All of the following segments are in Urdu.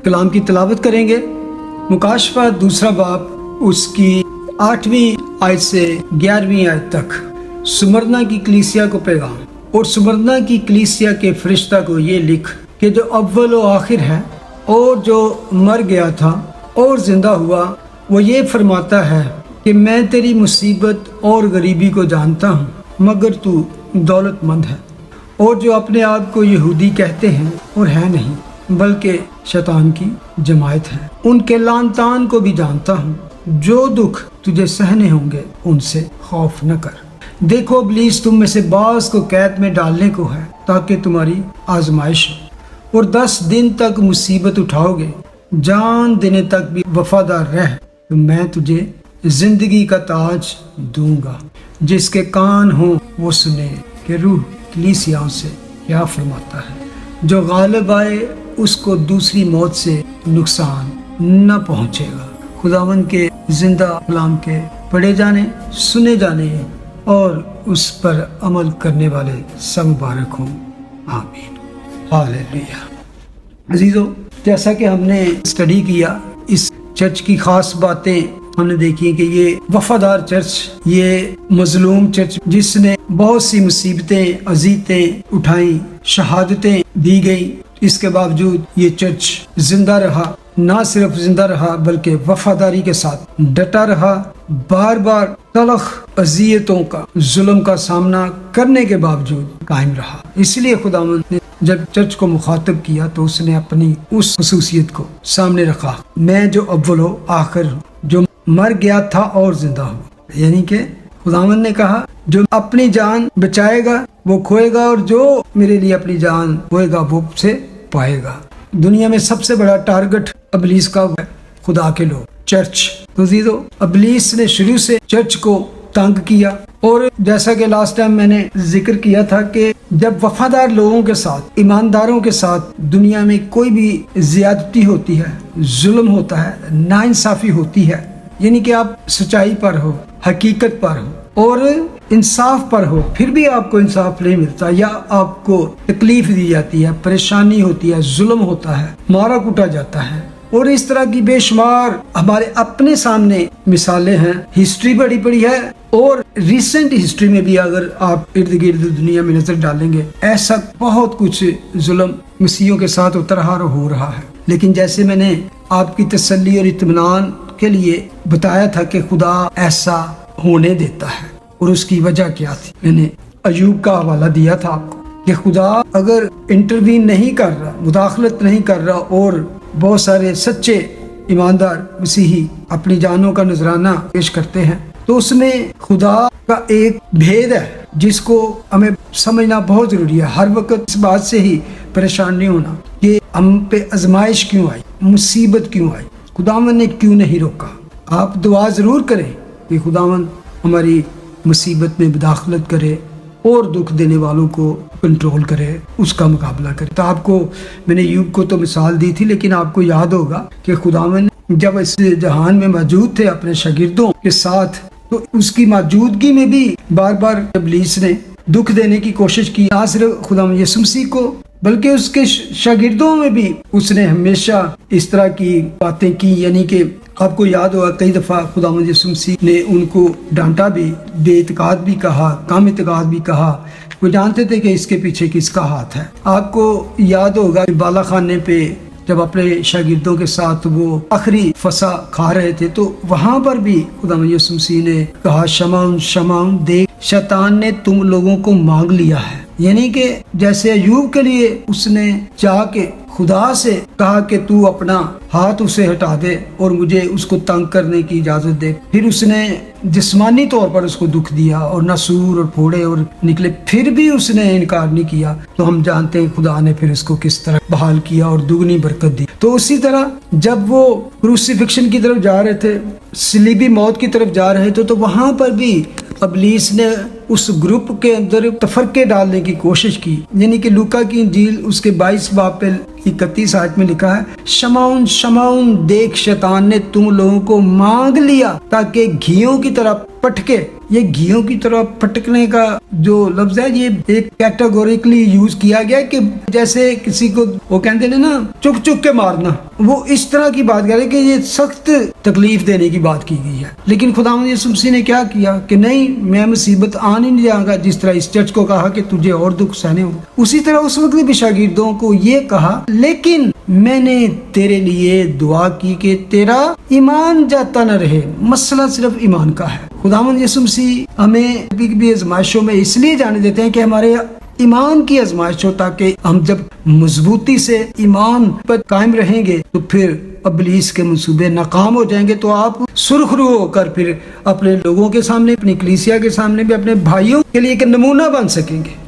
کلام کی تلاوت کریں گے۔ مکاشفہ دوسرا باب اس کی 8ویں آیت سے 11ویں آیت تک سمرنا کی کلیسیا کو پیغام، اور سمرنا کی کلیسیا کے فرشتہ کو یہ لکھ کہ جو اول و آخر ہے اور جو مر گیا تھا اور زندہ ہوا، وہ یہ فرماتا ہے کہ میں تیری مصیبت اور غریبی کو جانتا ہوں، مگر تو دولت مند ہے، اور جو اپنے آپ کو یہودی کہتے ہیں اور ہے نہیں بلکہ شیطان کی جماعت ہے، ان کے لعن طعن کو بھی جانتا ہوں۔ جو دکھ تجھے سہنے ہوں گے ان سے خوف نہ کر۔ دیکھو ابلیس تم میں سے بعض کو قید میں ڈالنے کو ہے تاکہ تمہاری آزمائش ہو، اور 10 دن تک مصیبت اٹھاؤ گے، جان دینے تک بھی وفادار رہ تو میں تجھے زندگی کا تاج دوں گا۔ جس کے کان ہوں وہ سنے کہ روح کلیسیاؤں سے کیا فرماتا ہے۔ جو غالب آئے اس کو دوسری موت سے نقصان نہ پہنچے گا۔ خداوند کے زندہ کلام کے پڑھے جانے، سنے جانے اور اس پر عمل کرنے والے سب مبارک ہوں، آمین، ہاللیلویہ۔ عزیزو، جیسا کہ ہم نے اسٹڈی کیا، اس چرچ کی خاص باتیں ہم نے دیکھی کہ یہ وفادار چرچ، یہ مظلوم چرچ جس نے بہت سی مصیبتیں، اذیتیں اٹھائیں، شہادتیں دی گئیں، اس کے باوجود یہ چرچ زندہ رہا، نہ صرف زندہ رہا بلکہ وفاداری کے ساتھ ڈٹا رہا، بار بار تلخ اذیتوں کا، ظلم کا سامنا کرنے کے باوجود قائم رہا۔ اس لیے خداوند نے جب چرچ کو مخاطب کیا تو اس نے اپنی اس خصوصیت کو سامنے رکھا، میں جو اول و آخر ہوں، جو مر گیا تھا اور زندہ ہوا۔ یعنی کہ خداوند نے کہا جو اپنی جان بچائے گا وہ کھوئے گا، اور جو میرے لیے اپنی جان کھوئے گا وہ اسے پائے گا۔ دنیا میں سب سے بڑا ٹارگٹ ابلیس کا ہے خدا کے لوگ، چرچ۔ تو عزیزو، ابلیس نے شروع سے چرچ کو تنگ کیا، اور جیسا کہ لاسٹ ٹائم میں نے ذکر کیا تھا کہ جب وفادار لوگوں کے ساتھ، ایمانداروں کے ساتھ دنیا میں کوئی بھی زیادتی ہوتی ہے، ظلم ہوتا ہے، ناانصافی ہوتی ہے، یعنی کہ آپ سچائی پر ہو، حقیقت پر ہو اور انصاف پر ہو، پھر بھی آپ کو انصاف نہیں ملتا، یا آپ کو تکلیف دی جاتی ہے، پریشانی ہوتی ہے، ظلم ہوتا ہے، مارا کوٹا جاتا ہے، اور اس طرح کی بے شمار ہمارے اپنے سامنے مثالیں ہیں۔ ہسٹری بڑی بڑی ہے، اور ریسنٹ ہسٹری میں بھی اگر آپ ارد گرد دنیا میں نظر ڈالیں گے، ایسا بہت کچھ ظلم مسیحیوں کے ساتھ اتر رہا اور ہو رہا ہے۔ لیکن جیسے میں نے آپ کی تسلی اور اطمینان کے لیے بتایا تھا کہ خدا ایسا ہونے دیتا ہے، اور اس کی وجہ کیا تھی، میں نے ایوب کا حوالہ دیا تھا آپ کو کہ خدا اگر انٹروین نہیں کر رہا، مداخلت نہیں کر رہا، اور بہت سارے سچے ایماندار مسیحی اپنی جانوں کا نذرانہ پیش کرتے ہیں، تو اس میں خدا کا ایک بھید ہے جس کو ہمیں سمجھنا بہت ضروری ہے۔ ہر وقت اس بات سے ہی پریشان نہیں ہونا کہ ہم پہ آزمائش کیوں آئی، مصیبت کیوں آئی، خداوند نے کیوں نہیں روکا۔ آپ دعا ضرور کریں کہ خداوند ہماری مصیبت میں مداخلت کرے اور دکھ دینے والوں کو کنٹرول کرے، اس کا مقابلہ کرے۔ تو آپ کو میں نے ایوب کو تو مثال دی تھی، لیکن آپ کو یاد ہوگا کہ خداوند جب اس جہان میں موجود تھے اپنے شاگردوں کے ساتھ، تو اس کی موجودگی میں بھی بار بار ابلیس نے دکھ دینے کی کوشش کی، نہ صرف خداوند یسوع مسیح کو بلکہ اس کے شاگردوں میں بھی اس نے ہمیشہ اس طرح کی باتیں کی۔ یعنی کہ آپ کو یاد ہوگا کئی دفعہ خداوند یسوع مسیح نے ان کو ڈانٹا بھی، بے اعتقاد بھی کہا، کم اعتقاد بھی کہا۔ وہ جانتے تھے کہ اس کے پیچھے کس کا ہاتھ ہے۔ آپ کو یاد ہوگا کہ بالا خانے پہ جب اپنے شاگردوں کے ساتھ وہ آخری فسا کھا رہے تھے، تو وہاں پر بھی خداوند یسوع مسیح نے کہا شمعون شمعون دیکھ، شیطان نے تم لوگوں کو مانگ لیا ہے۔ یعنی کہ جیسے ایوب کے لیے اس نے جا کے خدا سے کہا کہ تو اپنا ہاتھ اسے ہٹا دے اور مجھے اس کو تنگ کرنے کی اجازت دے، پھر اس نے جسمانی طور پر اس کو دکھ دیا اور ناسور اور پھوڑے اور نکلے، پھر بھی اس نے انکار نہیں کیا، تو ہم جانتے ہیں خدا نے پھر اس کو کس طرح بحال کیا اور دگنی برکت دی۔ تو اسی طرح جب وہ کروسیفکشن کی طرف جا رہے تھے، صلیبی موت کی طرف جا رہے تھے، تو وہاں پر بھی ابلیس نے اس گروپ کے اندر تفرقے ڈالنے کی کوشش کی۔ یعنی کہ لوکا کی انجیل اس کے 22 باب پہ 31 آیت میں لکھا ہے شمعون شمعون دیکھ، شیطان نے تم لوگوں کو مانگ لیا تاکہ گھیوں کی طرح پٹکے یہ گھیوں کی طرح پٹکنے کا جو لفظ ہے یہ ایک کیٹیگوریکلی یوز کیا گیا کہ جیسے کسی کو وہ کہتے ہیں نا چک چک کے مارنا، وہ اس طرح کی بات کر رہے کہ یہ سخت تکلیف دینے کی بات کی گئی ہے. لیکن خداوند یسوع مسیح نے کیا کیا کہ نہیں، میں مصیبت آن ہی نہیں جاؤں گا. جس طرح اس چرچ کو کہا کہ تجھے اور دکھ سہنے ہوں، اسی طرح اس وقت بھی شاگردوں کو یہ کہا لیکن میں نے تیرے لیے دعا کی کہ تیرا ایمان جاتا نہ رہے. مسئلہ صرف ایمان کا ہے. خداوند یسوع مسیح ہمیں کبھی کبھی آزمائشوں میں اس لیے جانے دیتے ہیں کہ ہمارے ایمان کی آزمائش ہو، تاکہ ہم جب مضبوطی سے ایمان پر قائم رہیں گے تو پھر ابلیس کے منصوبے ناکام ہو جائیں گے. تو آپ سرخ رو ہو کر پھر اپنے لوگوں کے سامنے، اپنی کلیسیا کے سامنے بھی اپنے بھائیوں کے لیے ایک نمونہ بن سکیں گے.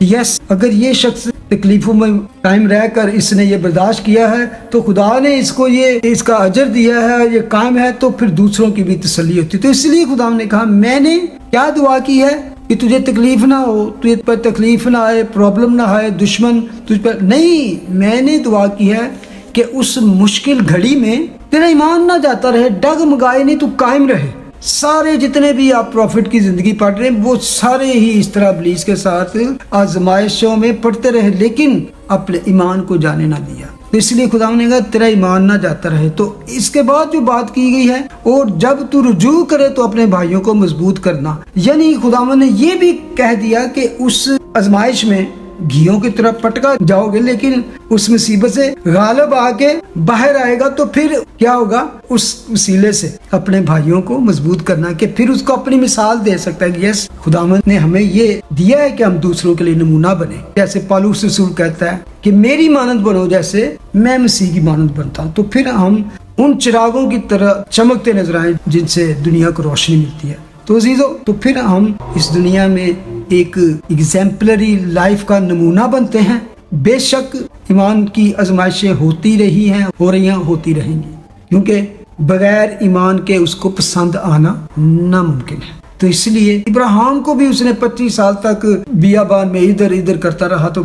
یس، اگر یہ شخص تکلیفوں میں قائم رہ کر اس نے یہ برداشت کیا ہے تو خدا نے اس کو یہ اس کا اجر دیا ہے، یہ قائم ہے، تو پھر دوسروں کی بھی تسلی ہوتی. تو اس لیے خدا نے کہا میں نے کیا دعا کی ہے کہ تجھے تکلیف نہ ہو، تجھے پر تکلیف نہ آئے، پرابلم نہ آئے، دشمن تجھ پر نہیں. میں نے دعا کی ہے کہ اس مشکل گھڑی میں تیرا ایمان نہ جاتا رہے، ڈگمگائے نہیں، تو قائم رہے. سارے جتنے بھی آپ پروفٹ کی زندگی پڑھ رہے ہیں وہ سارے ہی اس طرح ابلیس کے ساتھ آزمائشوں میں پڑھتے رہے لیکن اپنے ایمان کو جانے نہ دیا. تو اس لیے خدا نے کہا تیرا ایمان نہ جاتا رہے. تو اس کے بعد جو بات کی گئی ہے، اور جب تو رجوع کرے تو اپنے بھائیوں کو مضبوط کرنا، یعنی خدا نے یہ بھی کہہ دیا کہ اس آزمائش میں گھیوں کی طرح پٹکا جاؤ گے لیکن اس مصیبت سے غالب آ کے باہر آئے گا. تو پھر کیا ہوگا؟ اس وسیلے سے اپنے بھائیوں کو مضبوط کرنا کہ پھر اس کو اپنی مثال دے سکتا ہے کہ یس، خداوند نے ہمیں یہ دیا ہے کہ ہم دوسروں کے لیے نمونہ بنے. جیسے پالوس رسول کہتا ہے کہ میری مانند بنو جیسے میں مسیح کی مانند بنتا ہوں. تو پھر ہم ان چراغوں کی طرح چمکتے نظر آئیں جن سے دنیا کو روشنی ملتی ہے. تو عزیزو، تو پھر ہم اس دنیا میں ایک ایگزیمپلری لائف کا نمونہ بنتے ہیں. بے شک ایمان کی آزمائشیں ہوتی رہی ہیں، ہو رہی ہیں، ہوتی رہیں گی، کیونکہ بغیر ایمان کے اس کو پسند آنا ناممکن ہے. تو اس لیے ابراہیم کو بھی اس نے 25 سال تک بیابان میں ادھر ادھر کرتا رہا. تو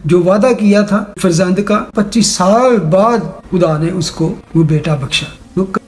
جو وعدہ کیا تھا فرزند کا، 25 سال بعد خدا نے اس کو وہ بیٹا بخشا.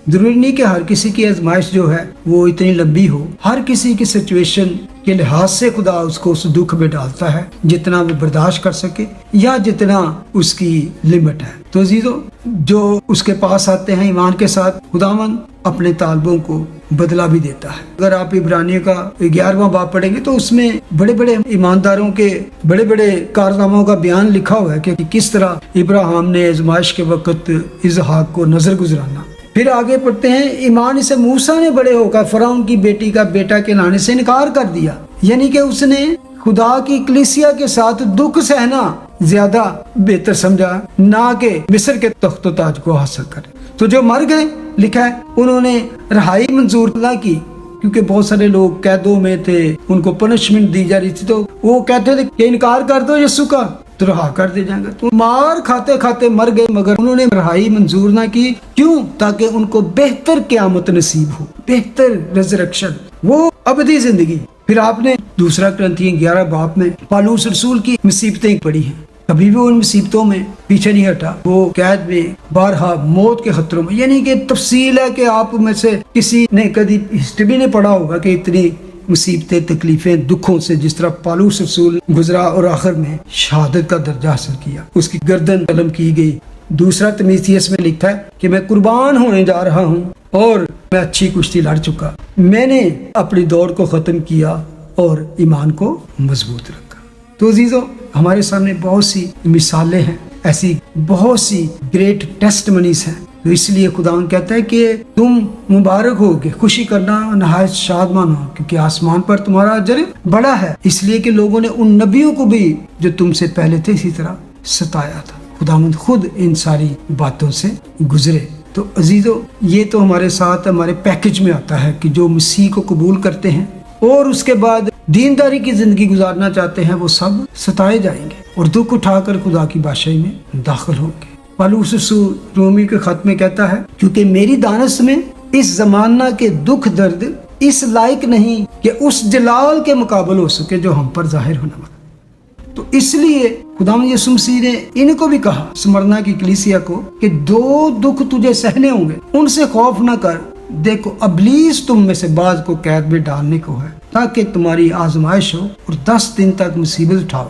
ضروری نہیں کہ ہر کسی کی آزمائش جو ہے وہ اتنی لمبی ہو. ہر کسی کی سچویشن کے لحاظ سے خدا اس کو اس دکھ میں ڈالتا ہے جتنا وہ برداشت کر سکے یا جتنا اس کی لمٹ ہے. تو عزیزو، جو اس کے پاس آتے ہیں ایمان کے ساتھ، خداوند اپنے طالبوں کو بدلہ بھی دیتا ہے. اگر آپ عبرانیوں کا 11واں باب پڑھیں گے تو اس میں بڑے بڑے ایمانداروں کے بڑے بڑے کارناموں کا بیان لکھا ہوا ہے کہ کس طرح ابراہیم نے آزمائش کے وقت اسحاق کو نظر گزرانا. پھر آگے پڑھتے ہیں، ایمان سے موسیٰ نے بڑے ہو کر فرعون کی بیٹی کا بیٹا کہلانے سے انکار کر دیا. یعنی کہ اس نے خدا کی کلیسیا کے ساتھ دکھ سہنا زیادہ بہتر سمجھا، نہ کہ مصر کے تخت و تاج کو حاصل کرے. تو جو مر گئے، لکھا ہے انہوں نے رہائی منظور نہ کی، کیونکہ بہت سارے لوگ قیدوں میں تھے، ان کو پنشمنٹ دی جا رہی تھی. تو وہ کہتے تھے کہ انکار کر دو یسوع کا تو رہا کر دے جائیں گے. تو مار کھاتے کھاتے مر گئے، مگر انہوں نے رہائی منظور نہ کی. کیوں؟ تاکہ ان کو بہتر قیامت نصیب ہو، بہتر ریزریکشن، وہ ابدی زندگی. پھر آپ نے دوسرا کرنتھیوں 11 باب میں پالوس رسول کی مصیبتیں پڑھی ہیں. کبھی بھی ان مصیبتوں میں پیچھے نہیں ہٹا. وہ قید میں، بارہا موت کے خطروں میں. یعنی کہ تفصیل ہے کہ آپ میں سے کسی نے کبھی ہسٹری بھی نہیں پڑھا ہوگا کہ اتنی مصیبتیں، تکلیفیں، دکھوں سے جس طرح پالوس رسول گزرا اور آخر میں شہادت کا درجہ حاصل کیا. اس کی گردن قلم کی گئی. دوسرا تمیتھیس میں لکھا ہے کہ میں قربان ہونے جا رہا ہوں اور میں اچھی کشتی لڑ چکا، میں نے اپنی دوڑ کو ختم کیا اور ایمان کو مضبوط رکھا. تو عزیزو، ہمارے سامنے بہت سی مثالیں ہیں، ایسی بہت سی گریٹ ٹیسٹمنیز ہیں. تو اس لیے خداوند کہتا ہے کہ تم مبارک ہو گے، خوشی کرنا، نہایت شادمان ہو، کیونکہ آسمان پر تمہارا اجر بڑا ہے. اس لیے کہ لوگوں نے ان نبیوں کو بھی جو تم سے پہلے تھے اسی طرح ستایا تھا. خداوند خود ان ساری باتوں سے گزرے. تو عزیزو، یہ تو ہمارے ساتھ ہمارے پیکج میں آتا ہے کہ جو مسیح کو قبول کرتے ہیں اور اس کے بعد دینداری کی زندگی گزارنا چاہتے ہیں، وہ سب ستائے جائیں گے اور دکھ اٹھا کر خدا کی بادشاہی میں داخل ہوں گے. پالوس رسول رومی کے خط میں کہتا ہے، کیونکہ میری دانست میں اس زمانہ کے دکھ درد اس لائق نہیں کہ اس جلال کے مقابل ہو سکے جو ہم پر ظاہر ہونے والا. تو اس لیے خداوند یسوع مسیح نے ان کو بھی کہا، سمرنا کی کلیسیا کو، کہ 2 دکھ تجھے سہنے ہوں گے، ان سے خوف نہ کر. دیکھو ابلیس تم میں سے بعض کو قید میں ڈالنے کو ہے، تاکہ تمہاری آزمائش ہو اور 10 دن تک مصیبت اٹھاؤ،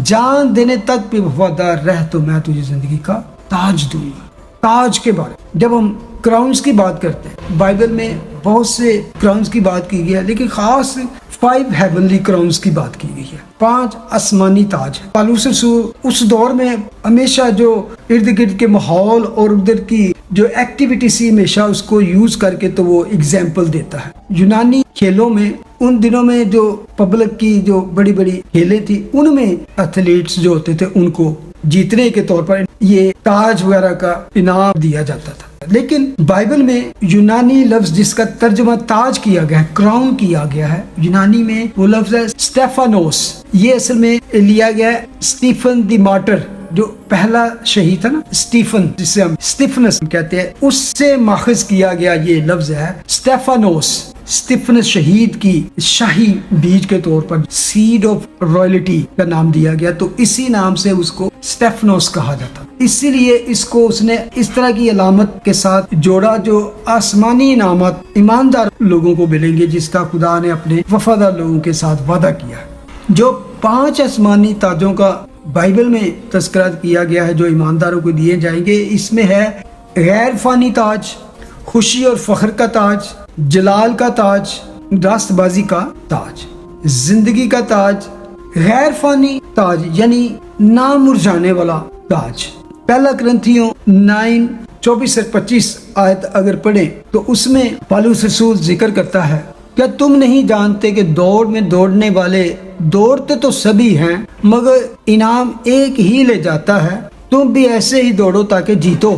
جان دینے تک بھی وفادار رہ تو میں تجھے زندگی کا تاج دوں گا۔ تاج کے بارے جب ہم کراؤنز کی بات کرتے ہیں، بائبل میں بہت سے کراؤنز کی بات کی گئی ہے، لیکن خاص 5 ہیونلی کراؤنز کی بات کی گئی ہے، 5 آسمانی تاج۔ پالوس رسول اس دور میں ہمیشہ جو ارد گرد کے ماحول اور ادھر کی جو ایکٹیویٹی سی ہمیشہ اس کو یوز کر کے تو وہ اگزامپل دیتا ہے۔ یونانی کھیلوں میں ان دنوں میں جو پبلک کی جو بڑی بڑی کھیلیں تھی، ان میں ایتھلیٹس جو ہوتے تھے ان کو جیتنے کے طور پر یہ تاج وغیرہ کا انعام دیا جاتا تھا۔ لیکن بائبل میں یونانی لفظ جس کا ترجمہ تاج کیا گیا ہے، کراؤن کیا گیا ہے، یونانی میں وہ لفظ ہے اسٹیفانوس۔ یہ اصل میں لیا گیا ہے اسٹیفن دی مارٹر، جو پہلا شہید تھا نا اسٹیفن، جسے ہم اسٹیفنس کہتے ہیں، اس سے ماخذ کیا گیا یہ لفظ ہے اسٹیفانوس۔ اسٹیفنس شہید کی شاہی بیج کے طور پر سیڈ آف رائلٹی کا نام دیا گیا، تو اسی نام سے اس کو اسٹیفنوس کہا جاتا۔ اسی لیے اس کو اس نے اس طرح کی علامت کے ساتھ جوڑا جو آسمانی انعامات ایماندار لوگوں کو ملیں گے، جس کا خدا نے اپنے وفادار لوگوں کے ساتھ وعدہ کیا۔ جو 5 آسمانی تاجوں کا بائبل میں تذکرہ کیا گیا ہے جو ایمانداروں کو دیے جائیں گے، اس میں ہے غیر فانی تاج، خوشی اور فخر کا تاج، جلال کا تاج، راست بازی کا تاج، زندگی کا تاج، غیر فانی تاج یعنی نہ مرجھانے والا تاج۔ پہلا کرنتھیوں 9:24 سے 25 آیت اگر پڑھیں تو اس میں پالوس رسول ذکر کرتا ہے، کیا تم نہیں جانتے کہ دوڑ میں دوڑنے والے دوڑتے تو سبھی ہیں مگر انعام ایک ہی لے جاتا ہے، تم بھی ایسے ہی دوڑو تاکہ جیتو۔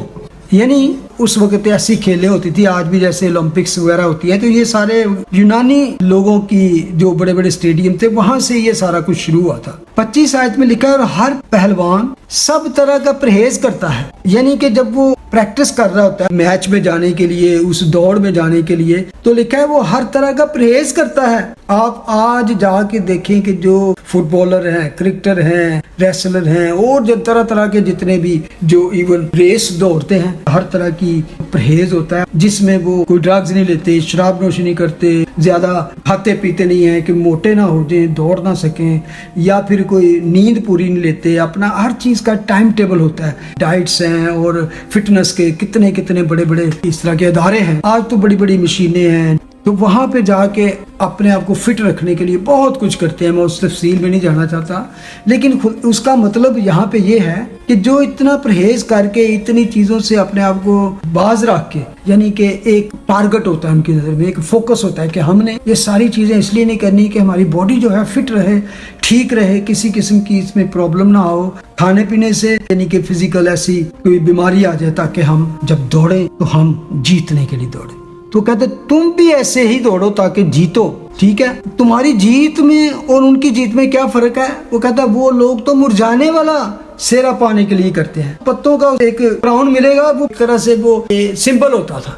یعنی اس وقت ایسی کھیلیں ہوتی تھی، آج بھی جیسے اولمپکس وغیرہ ہوتی ہے، تو یہ سارے یونانی لوگوں کی جو بڑے بڑے اسٹیڈیم تھے وہاں سے یہ سارا کچھ شروع ہوا تھا۔ 25 آیت میں لکھا ہے اور ہر پہلوان سب طرح کا پرہیز کرتا ہے، یعنی کہ جب وہ پریکٹس کر رہا ہوتا ہے میچ میں جانے کے لیے، اس دوڑ میں جانے کے لیے، تو لکھا ہے وہ ہر طرح کا پرہیز کرتا ہے۔ آپ آج جا کے دیکھیں کہ جو فٹ بالر ہیں، کرکٹر ہیں، ریسلر ہیں اور جو طرح طرح کے جتنے بھی جو ایون ریس دوڑتے ہیں، ہر طرح کی پرہیز ہوتا ہے، جس میں وہ کوئی ڈرگز نہیں لیتے، شراب نوشی نہیں کرتے، زیادہ کھاتے پیتے نہیں ہیں کہ موٹے نہ ہو جائیں، دوڑ نہ سکیں، یا پھر کوئی نیند پوری نہیں لیتے، اپنا ہر چیز کا ٹائم ٹیبل ہوتا ہے، ڈائٹس ہیں اور فٹنس کے کتنے کتنے بڑے بڑے اس طرح کے ادارے ہیں، آج تو بڑی بڑی مشینیں ہیں، تو وہاں پہ جا کے اپنے آپ کو فٹ رکھنے کے لیے بہت کچھ کرتے ہیں۔ میں اس تفصیل میں نہیں جانا چاہتا، لیکن اس کا مطلب یہاں پہ یہ ہے کہ جو اتنا پرہیز کر کے اتنی چیزوں سے اپنے آپ کو باز رکھ کے، یعنی کہ ایک ٹارگٹ ہوتا ہے ان کی نظر میں، ایک فوکس ہوتا ہے کہ ہم نے یہ ساری چیزیں اس لیے نہیں کرنی کہ ہماری باڈی جو ہے فٹ رہے، ٹھیک رہے، کسی قسم کی اس میں پرابلم نہ ہو، کھانے پینے سے یعنی کہ فزیکل ایسی کوئی بیماری آ جائے، تاکہ ہم جب دوڑیں تو ہم جیتنے کے لیے دوڑیں۔ تو کہتے تم بھی ایسے ہی دوڑو تاکہ جیتو۔ ٹھیک ہے، تمہاری جیت میں اور ان کی جیت میں کیا فرق ہے؟ وہ کہتا ہے وہ لوگ تو مرجھانے والا سیرا پانے کے لیے کرتے ہیں، پتوں کا ایک کراؤن ملے گا، وہ طرح سے وہ سمبل ہوتا تھا،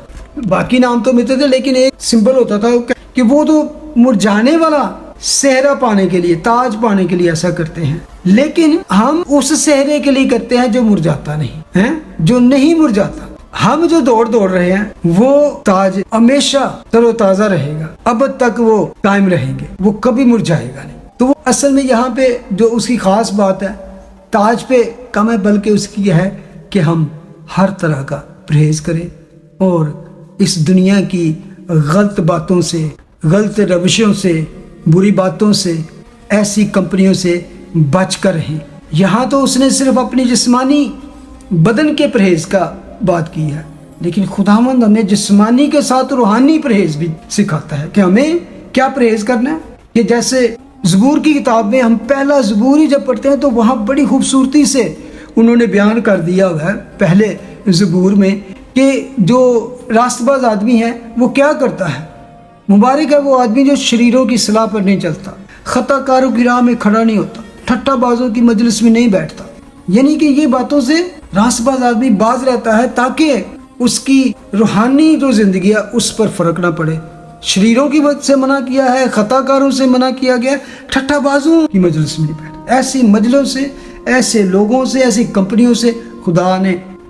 باقی نام تو ملتے تھے لیکن ایک سمبل ہوتا تھا کہ وہ تو مرجھانے والا صحرا پانے کے لیے، تاج پانے کے لیے ایسا کرتے ہیں، لیکن ہم اس صحرے کے لیے کرتے ہیں جو مرجھاتا نہیں ہے، جو نہیں مرجھاتا۔ ہم جو دوڑ رہے ہیں وہ تاج ہمیشہ تر و تازہ رہے گا، اب تک وہ قائم رہیں گے، وہ کبھی مرجھائے گا نہیں۔ تو وہ اصل میں یہاں پہ جو اس کی خاص بات ہے تاج پہ کم ہے، بلکہ اس کی یہ ہے کہ ہم ہر طرح کا پرہیز کریں اور اس دنیا کی غلط باتوں سے، غلط روشوں سے، بری باتوں سے، ایسی کمپنیوں سے بچ کر رہیں۔ یہاں تو اس نے صرف اپنی جسمانی بدن کے پرہیز کا بات کی ہے، لیکن خداوند ہمیں جسمانی کے ساتھ روحانی پرہیز بھی سکھاتا ہے کہ ہمیں کیا پرہیز کرنا ہے۔ کہ جیسے زبور کی کتاب میں ہم پہلا زبور ہی جب پڑھتے ہیں تو وہاں بڑی خوبصورتی سے انہوں نے بیان کر دیا ہوا ہے پہلے زبور میں کہ جو راست باز آدمی ہے وہ کیا کرتا ہے، مبارک ہے وہ آدمی جو شریروں کی صلاح پر نہیں چلتا، خطا کاروں کی راہ میں کھڑا نہیں ہوتا، ٹھٹا بازوں کی مجلس میں نہیں بیٹھتا، یعنی کہ یہ باتوں سے راست باز آدمی باز رہتا ہے تاکہ اس کی روحانی جو زندگی ہے اس پر فرق نہ پڑے۔ شریروں کی وجہ سے منع کیا ہے، خطا کاروں سے منع کیا گیا، ٹھٹا بازوں کی مجلس میں نہیں بیٹھتا۔ ایسی مجلسوں سے، ایسے لوگوں سے، ایسی کمپنیوں سے خدا نے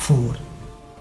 4।